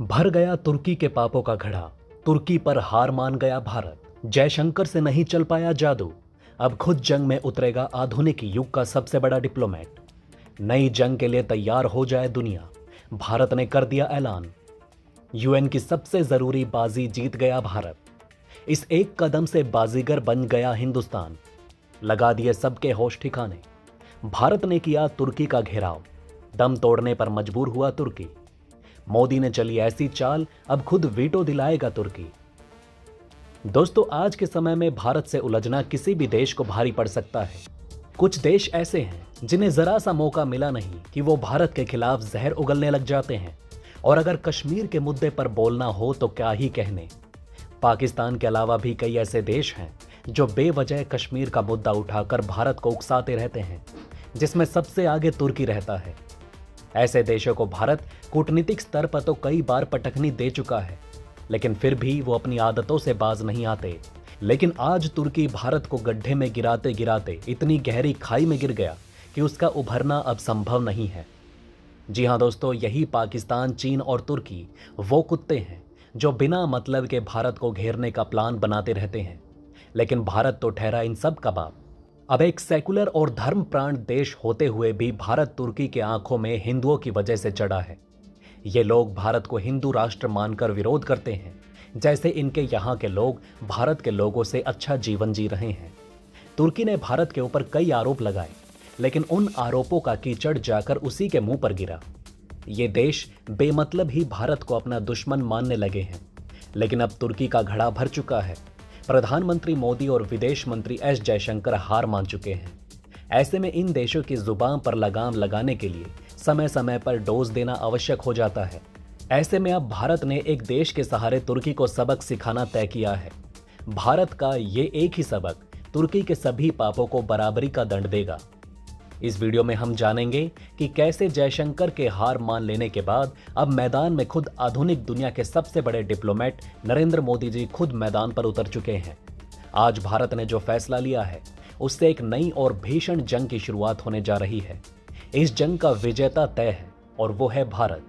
भर गया तुर्की के पापों का घड़ा। तुर्की पर हार मान गया भारत। जयशंकर से नहीं चल पाया जादू। अब खुद जंग में उतरेगा आधुनिक युग का सबसे बड़ा डिप्लोमेट। नई जंग के लिए तैयार हो जाए दुनिया। भारत ने कर दिया ऐलान। यूएन की सबसे जरूरी बाजी जीत गया भारत। इस एक कदम से बाजीगर बन गया हिंदुस्तान। लगा दिए सबके होश ठिकाने। भारत ने किया तुर्की का घेराव। दम तोड़ने पर मजबूर हुआ तुर्की। मोदी ने चली ऐसी चाल, अब खुद वीटो दिलाएगा तुर्की। दोस्तों, आज के समय में भारत से उलझना किसी भी देश को भारी पड़ सकता है। कुछ देश ऐसे हैं जिन्हें जरा सा मौका मिला नहीं कि वो भारत के खिलाफ जहर उगलने लग जाते हैं। और अगर कश्मीर के मुद्दे पर बोलना हो तो क्या ही कहने। पाकिस्तान के अलावा भी कई ऐसे देश हैं जो बेवजह कश्मीर का मुद्दा उठाकर भारत को उकसाते रहते हैं, जिसमें सबसे आगे तुर्की रहता है। ऐसे देशों को भारत कूटनीतिक स्तर पर तो कई बार पटखनी दे चुका है, लेकिन फिर भी वो अपनी आदतों से बाज नहीं आते। लेकिन आज तुर्की भारत को गड्ढे में गिराते गिराते इतनी गहरी खाई में गिर गया कि उसका उभरना अब संभव नहीं है। जी हां दोस्तों, यही पाकिस्तान, चीन और तुर्की वो कुत्ते हैं जो बिना मतलब के भारत को घेरने का प्लान बनाते रहते हैं। लेकिन भारत तो ठहरा इन सब का बाप। अब एक सेकुलर और धर्मप्राण देश होते हुए भी भारत तुर्की के आंखों में हिंदुओं की वजह से चढ़ा है। ये लोग भारत को हिंदू राष्ट्र मानकर विरोध करते हैं, जैसे इनके यहाँ के लोग भारत के लोगों से अच्छा जीवन जी रहे हैं। तुर्की ने भारत के ऊपर कई आरोप लगाए, लेकिन उन आरोपों का कीचड़ जाकर उसी के मुंह पर गिरा। ये देश बेमतलब ही भारत को अपना दुश्मन मानने लगे हैं। लेकिन अब तुर्की का घड़ा भर चुका है। प्रधानमंत्री मोदी और विदेश मंत्री एस जयशंकर हार मान चुके हैं। ऐसे में इन देशों की जुबान पर लगाम लगाने के लिए समय समय पर डोज देना आवश्यक हो जाता है। ऐसे में अब भारत ने एक देश के सहारे तुर्की को सबक सिखाना तय किया है। भारत का ये एक ही सबक तुर्की के सभी पापों को बराबरी का दंड देगा। इस वीडियो में हम जानेंगे कि कैसे जयशंकर के हार मान लेने के बाद अब मैदान में खुद आधुनिक दुनिया के सबसे बड़े डिप्लोमेट नरेंद्र मोदी जी खुद मैदान पर उतर चुके हैं। आज भारत ने जो फैसला लिया है, उससे एक नई और भीषण जंग की शुरुआत होने जा रही है। इस जंग का विजेता तय है और वो है भारत।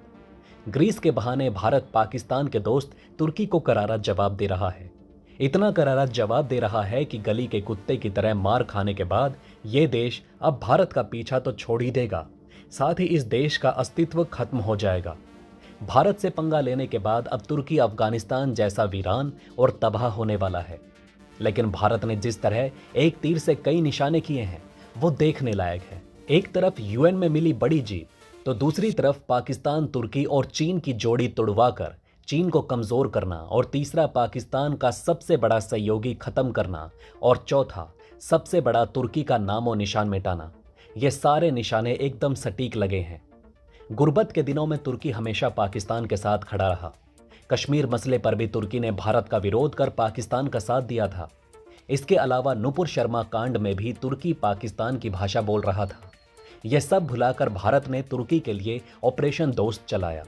ग्रीस के बहाने भारत पाकिस्तान के दोस्त तुर्की को करारा जवाब दे रहा है। इतना करारा जवाब दे रहा है कि गली के कुत्ते की तरह मार खाने के बाद ये देश अब भारत का पीछा तो छोड़ ही देगा, साथ ही इस देश का अस्तित्व खत्म हो जाएगा। भारत से पंगा लेने के बाद अब तुर्की अफगानिस्तान जैसा वीरान और तबाह होने वाला है। लेकिन भारत ने जिस तरह एक तीर से कई निशाने किए हैं, वो देखने लायक है। एक तरफ यूएन में मिली बड़ी जीत, तो दूसरी तरफ पाकिस्तान, तुर्की और चीन की जोड़ी तुड़वाकर चीन को कमजोर करना, और तीसरा पाकिस्तान का सबसे बड़ा सहयोगी खत्म करना, और चौथा सबसे बड़ा तुर्की का नामो निशान मिटाना। ये सारे निशाने एकदम सटीक लगे हैं। गुर्बत के दिनों में तुर्की हमेशा पाकिस्तान के साथ खड़ा रहा। कश्मीर मसले पर भी तुर्की ने भारत का विरोध कर पाकिस्तान का साथ दिया था। इसके अलावा नुपुर शर्मा कांड में भी तुर्की पाकिस्तान की भाषा बोल रहा था। यह सब भुलाकर भारत ने तुर्की के लिए ऑपरेशन दोस्त चलाया।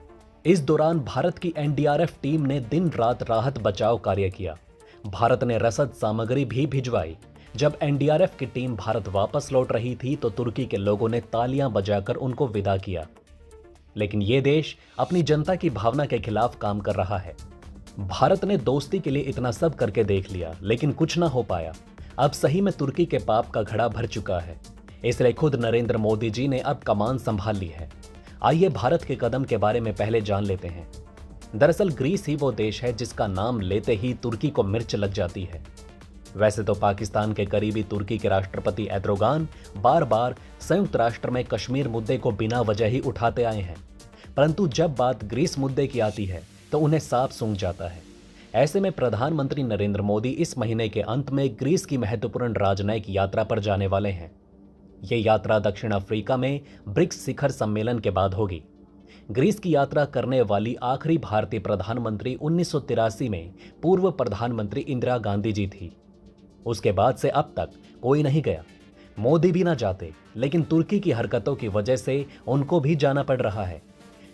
इस दौरान भारत की एनडीआरएफ टीम ने दिन रात राहत बचाव कार्य किया। भारत ने रसद सामग्री भी भिजवाई। जब एनडीआरएफ की टीम भारत वापस लौट रही थी तो तुर्की के लोगों ने तालियां बजाकर उनको विदा किया। लेकिन यह देश अपनी जनता की भावना के खिलाफ काम कर रहा है। भारत ने दोस्ती के लिए इतना सब करके देख लिया, लेकिन कुछ ना हो पाया। अब सही में तुर्की के पाप का घड़ा भर चुका है। इसलिए खुद नरेंद्र मोदी जी ने अब कमान संभाल ली है। आइए भारत के कदम के बारे में पहले जान लेते हैं। दरअसल ग्रीस ही वो देश है जिसका नाम लेते ही तुर्की को मिर्च लग जाती है। वैसे तो पाकिस्तान के करीबी तुर्की के राष्ट्रपति एर्दोगान बार बार संयुक्त राष्ट्र में कश्मीर मुद्दे को बिना वजह ही उठाते आए हैं, परंतु जब बात ग्रीस मुद्दे की आती है तो उन्हें साफ सूंघ जाता है। ऐसे में प्रधानमंत्री नरेंद्र मोदी इस महीने के अंत में ग्रीस की महत्वपूर्ण राजनयिक यात्रा पर जाने वाले हैं। ये यात्रा दक्षिण अफ्रीका में ब्रिक्स शिखर सम्मेलन के बाद होगी। ग्रीस की यात्रा करने वाली आखिरी भारतीय प्रधानमंत्री 1983 में पूर्व प्रधानमंत्री इंदिरा गांधी जी थी। उसके बाद से अब तक कोई नहीं गया। मोदी भी ना जाते, लेकिन तुर्की की हरकतों की वजह से उनको भी जाना पड़ रहा है।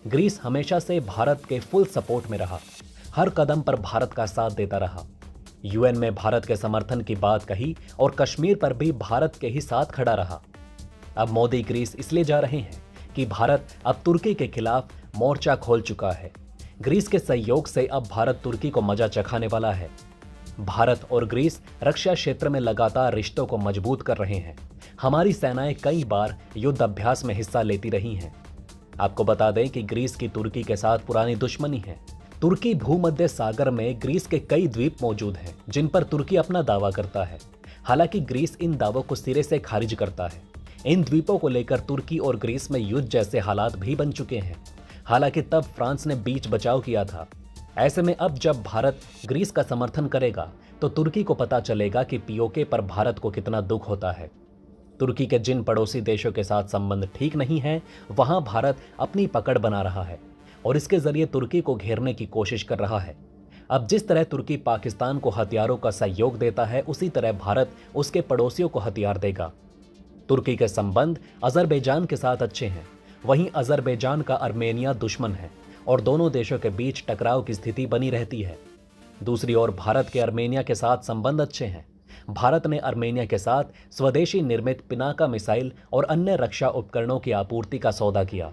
ग्रीस हमेशा से भारत के फुल सपोर्ट में रहा, हर कदम पर भारत का साथ देता रहा। यूएन में भारत के समर्थन की बात कही और कश्मीर पर भी भारत के ही साथ खड़ा रहा। अब मोदी ग्रीस इसलिए जा रहे हैं कि भारत अब तुर्की के खिलाफ मोर्चा खोल चुका है। ग्रीस के सहयोग से अब भारत तुर्की को मजा चखाने वाला है। भारत और ग्रीस रक्षा क्षेत्र में लगातार रिश्तों को मजबूत कर रहे हैं। हमारी सेनाएं कई बार युद्ध अभ्यास में हिस्सा लेती रही हैं। आपको बता दें कि ग्रीस की तुर्की के साथ पुरानी दुश्मनी है। तुर्की भूमध्य सागर में ग्रीस के कई द्वीप मौजूद हैं जिन पर तुर्की अपना दावा करता है। हालांकि ग्रीस इन दावों को सिरे से खारिज करता है। इन द्वीपों को लेकर तुर्की और ग्रीस में युद्ध जैसे हालात भी बन चुके हैं। हालांकि तब फ्रांस ने बीच बचाव किया था। ऐसे में अब जब भारत ग्रीस का समर्थन करेगा तो तुर्की को पता चलेगा कि पीओके पर भारत को कितना दुख होता है। तुर्की के जिन पड़ोसी देशों के साथ संबंध ठीक नहीं है, वहां भारत अपनी पकड़ बना रहा है और इसके जरिए तुर्की को घेरने की कोशिश कर रहा है। अब जिस तरह तुर्की पाकिस्तान को हथियारों का सहयोग देता है, उसी तरह भारत उसके पड़ोसियों को हथियार देगा। तुर्की के संबंध अजरबैजान के साथ अच्छे हैं, वहीं अजरबैजान का आर्मेनिया दुश्मन है और दोनों देशों के बीच टकराव की स्थिति बनी रहती है। दूसरी ओर भारत के आर्मेनिया के साथ संबंध अच्छे हैं। भारत ने आर्मेनिया के साथ स्वदेशी निर्मित पिनाका मिसाइल और अन्य रक्षा उपकरणों की आपूर्ति का सौदा किया।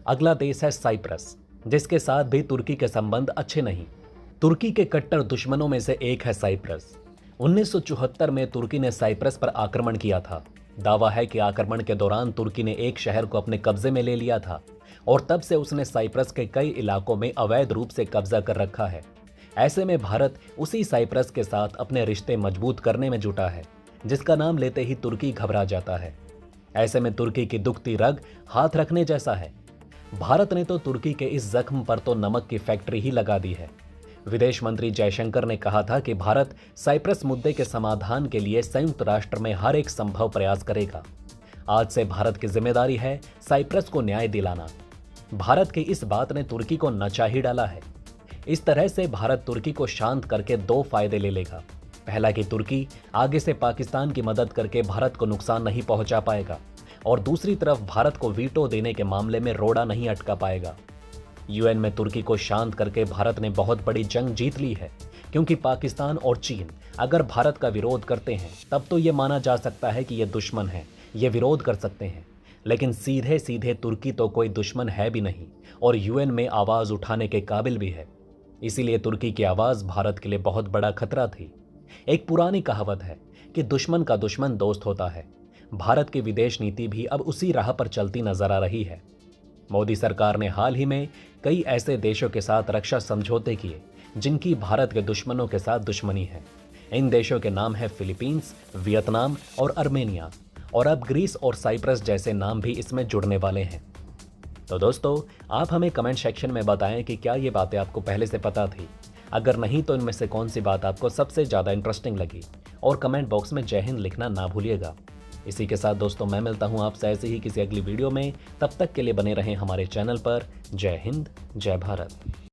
अगला देश है साइप्रस, जिसके साथ भी तुर्की के संबंध अच्छे नहीं। तुर्की के कट्टर दुश्मनों में से एक है साइप्रस। 1974 में तुर्की ने साइप्रस पर आक्रमण किया था। दावा है कि आक्रमण के दौरान तुर्की ने एक शहर को अपने कब्जे में ले लिया था और तब से उसने साइप्रस के कई इलाकों में अवैध रूप से कब्जा कर रखा है। ऐसे में भारत उसी साइप्रस के साथ अपने रिश्ते मजबूत करने में जुटा है, जिसका नाम लेते ही तुर्की घबरा जाता है। ऐसे में तुर्की की दुखती रग हाथ रखने जैसा है। भारत ने तो तुर्की के इस जख्म पर तो नमक की फैक्ट्री ही लगा दी है। विदेश मंत्री जयशंकर ने कहा था कि भारत साइप्रस मुद्दे के समाधान के लिए संयुक्त राष्ट्र में हर एक संभव प्रयास करेगा। आज से भारत की जिम्मेदारी है साइप्रस को न्याय दिलाना। भारत की इस बात ने तुर्की को नचा ही डाला है। इस तरह से भारत तुर्की को शांत करके दो फायदे ले लेगा। पहला कि तुर्की आगे से पाकिस्तान की मदद करके भारत को नुकसान नहीं पहुंचा पाएगा और दूसरी तरफ भारत को वीटो देने के मामले में रोड़ा नहीं अटका पाएगा। यूएन में तुर्की को शांत करके भारत ने बहुत बड़ी जंग जीत ली है, क्योंकि पाकिस्तान और चीन अगर भारत का विरोध करते हैं तब तो ये माना जा सकता है कि ये दुश्मन है, ये विरोध कर सकते हैं। लेकिन सीधे सीधे तुर्की तो कोई दुश्मन है भी नहीं और यूएन में आवाज उठाने के काबिल भी है। इसीलिए तुर्की की आवाज भारत के लिए बहुत बड़ा खतरा थी। एक पुरानी कहावत है कि दुश्मन का दुश्मन दोस्त होता है। भारत की विदेश नीति भी अब उसी राह पर चलती नजर आ रही है। मोदी सरकार ने हाल ही में कई ऐसे देशों के साथ रक्षा समझौते किए जिनकी भारत के दुश्मनों के साथ दुश्मनी है। इन देशों के नाम है फिलीपींस, वियतनाम और आर्मेनिया, और अब ग्रीस और साइप्रस जैसे नाम भी इसमें जुड़ने वाले हैं। तो दोस्तों, आप हमें कमेंट सेक्शन में बताएं कि क्या ये बातें आपको पहले से पता थी। अगर नहीं तो इनमें से कौन सी बात आपको सबसे ज़्यादा इंटरेस्टिंग लगी, और कमेंट बॉक्स में जय हिंद लिखना ना भूलिएगा। इसी के साथ दोस्तों, मैं मिलता हूँ आपसे ऐसे ही किसी अगली वीडियो में। तब तक के लिए बने रहें हमारे चैनल पर। जय हिंद, जय भारत।